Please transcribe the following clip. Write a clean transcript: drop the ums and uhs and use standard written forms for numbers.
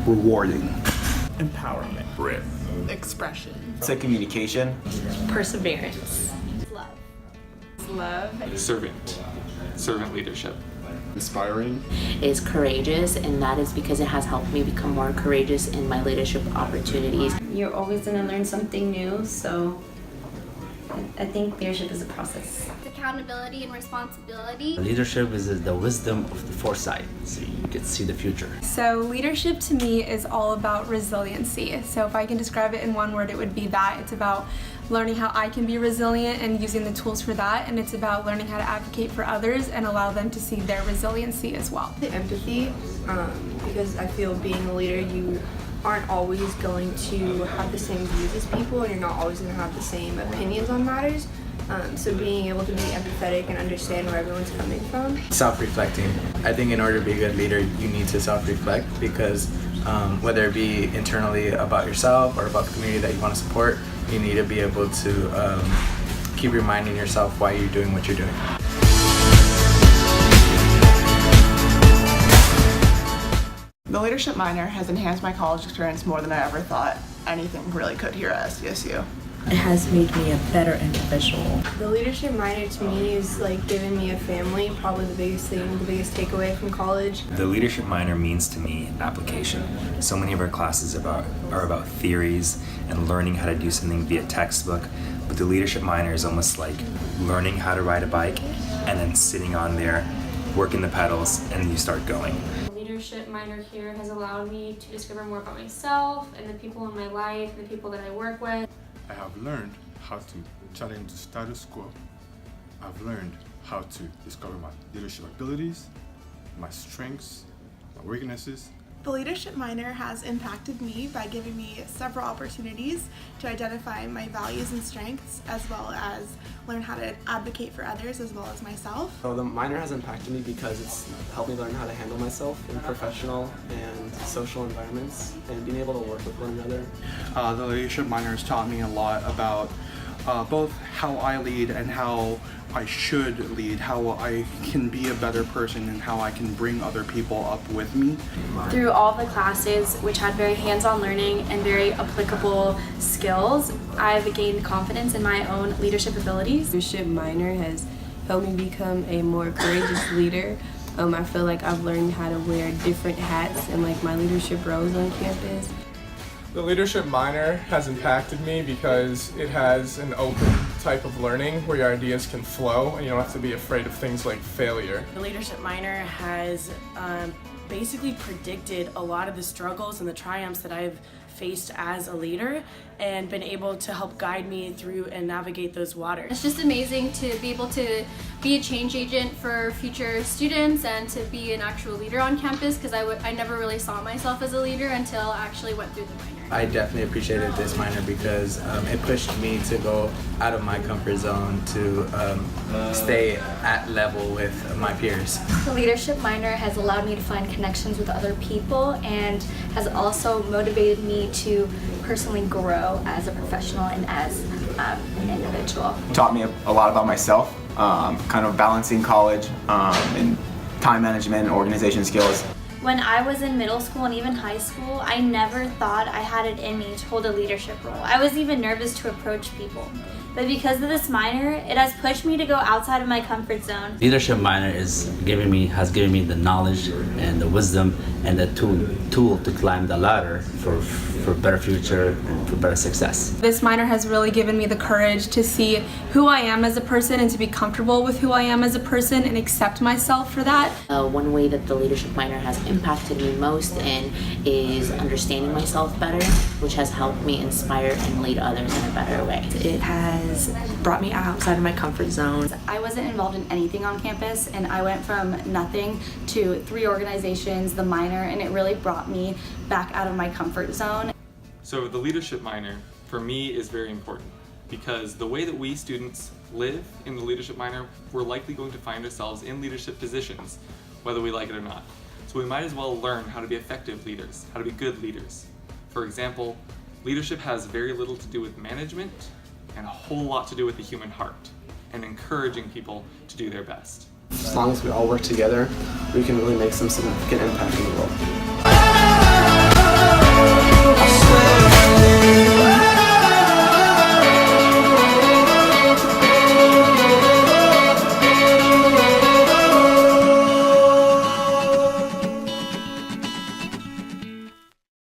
rewarding. Empowerment. Grit. Expression. It's a communication. Perseverance. Love. Servant leadership. Inspiring. Is courageous, and that is because it has helped me become more courageous in my leadership opportunities. You're always going to learn something new, so I think leadership is a process. Accountability and responsibility. Leadership is the wisdom of the foresight, so you can see the future. So leadership to me is all about resiliency. So if I can describe it in one word, it would be that. It's about learning how I can be resilient and using the tools for that, and it's about learning how to advocate for others and allow them to see their resiliency as well. The empathy, because I feel being a leader, you aren't always going to have the same views as people, and you're not always going to have the same opinions on matters. So being able to be empathetic and understand where everyone's coming from. Self-reflecting. I think in order to be a good leader, you need to self-reflect because whether it be internally about yourself or about the community that you want to support, you need to be able to keep reminding yourself why you're doing what you're doing. The leadership minor has enhanced my college experience more than I ever thought anything really could here at SDSU. It has made me a better individual. The leadership minor to me is like giving me a family, probably the biggest thing, the biggest takeaway from college. The leadership minor means to me application. So many of our classes are about theories and learning how to do something via textbook, but the leadership minor is almost like learning how to ride a bike and then sitting on there, working the pedals, and you start going. The leadership minor here has allowed me to discover more about myself and the people in my life and the people that I work with. I have learned how to challenge the status quo. I've learned how to discover my leadership abilities, my strengths, my weaknesses. The leadership minor has impacted me by giving me several opportunities to identify my values and strengths, as well as learn how to advocate for others as well as myself. So the minor has impacted me because it's helped me learn how to handle myself in professional and social environments and being able to work with one another. The leadership minor has taught me a lot about both how I lead and how I should lead, how I can be a better person and how I can bring other people up with me. Through all the classes, which had very hands-on learning and very applicable skills, I've gained confidence in my own leadership abilities. Leadership minor has helped me become a more courageous leader. I feel like I've learned how to wear different hats and like my leadership roles on campus. The leadership minor has impacted me because it has an open type of learning where your ideas can flow and you don't have to be afraid of things like failure. The leadership minor has basically predicted a lot of the struggles and the triumphs that I've faced as a leader and been able to help guide me through and navigate those waters. It's just amazing to be able to be a change agent for future students and to be an actual leader on campus, because I never really saw myself as a leader until I actually went through the minor. I definitely appreciated this minor because it pushed me to go out of my comfort zone to stay at level with my peers. The leadership minor has allowed me to find connections with other people and has also motivated me to personally grow as a professional and as an individual. Taught me a lot about myself, kind of balancing college and time management and organization skills. When I was in middle school and even high school, I never thought I had it in me to hold a leadership role. I was even nervous to approach people. But because of this minor, it has pushed me to go outside of my comfort zone. Leadership minor has given me the knowledge and the wisdom and the tool to climb the ladder for better future and for better success. This minor has really given me the courage to see who I am as a person and to be comfortable with who I am as a person and accept myself for that. One way that the leadership minor has impacted me most in is understanding myself better, which has helped me inspire and lead others in a better way. It has brought me outside of my comfort zone. I wasn't involved in anything on campus, and I went from nothing to 3 organizations, the minor, and it really brought me back out of my comfort zone. So the leadership minor, for me, is very important because the way that we students live in the leadership minor, we're likely going to find ourselves in leadership positions, whether we like it or not. So we might as well learn how to be effective leaders, how to be good leaders. For example, leadership has very little to do with management and a whole lot to do with the human heart and encouraging people to do their best. As long as we all work together, we can really make some significant impact in the world.